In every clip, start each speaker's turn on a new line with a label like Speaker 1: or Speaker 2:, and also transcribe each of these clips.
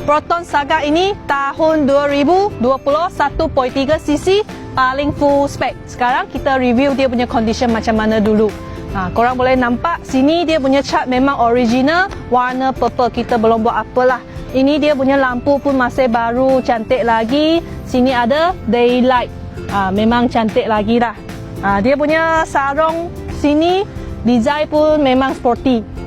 Speaker 1: Proton Saga ini tahun 2020 1.3 cc paling full spec. Sekarang kita review dia punya condition macam mana dulu. Korang boleh nampak sini dia punya cat memang original, warna purple, kita belum buat apalah. Ini dia punya lampu pun masih baru, cantik lagi. Sini ada daylight, memang cantik lagi lah. Dia punya sarung sini design pun memang sporty.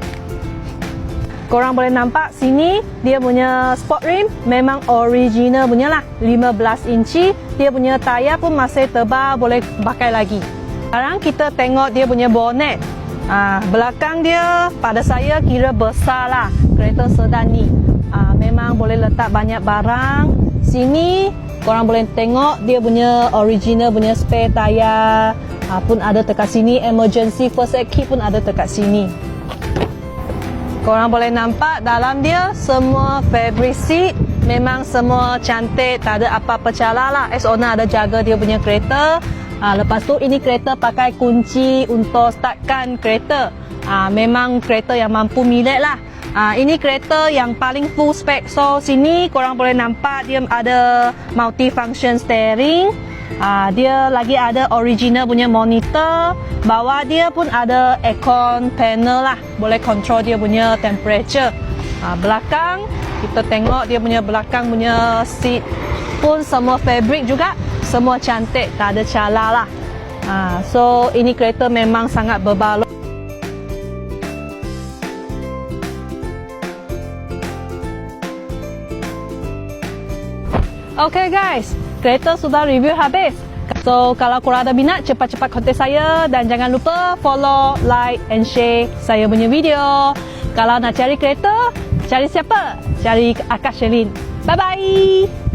Speaker 1: Korang boleh nampak sini dia punya sport rim memang original punya lah, 15 inci. Dia punya tayar pun masih tebal, boleh pakai lagi. Sekarang kita tengok dia punya bonnet. Belakang dia pada saya kira besar lah, kereta sedan ni. Memang boleh letak banyak barang. Sini korang boleh tengok dia punya original punya spare tayar pun ada dekat sini. Emergency first aid kit pun ada dekat sini. Korang boleh nampak dalam dia semua fabric seat, memang semua cantik, tak ada apa-apa calar lah. As owner ada jaga dia punya kereta. Lepas tu ini kereta pakai kunci untuk startkan kereta. Memang kereta yang mampu milik lah. Ini kereta yang paling full spec. So sini korang boleh nampak dia ada multi-function steering. Dia lagi ada original punya monitor. Bawah dia pun ada aircon panel lah, boleh control dia punya temperature. Belakang kita tengok dia punya belakang punya seat pun semua fabric juga, semua cantik, tak ada calar lah. So ini kereta memang sangat berbaloi. Okay guys, kereta sudah review habis. So kalau korang ada minat, cepat-cepat kontak saya dan jangan lupa follow, like and share saya punya video. Kalau nak cari kereta, cari siapa? Cari Akak Sherlyn. Bye bye.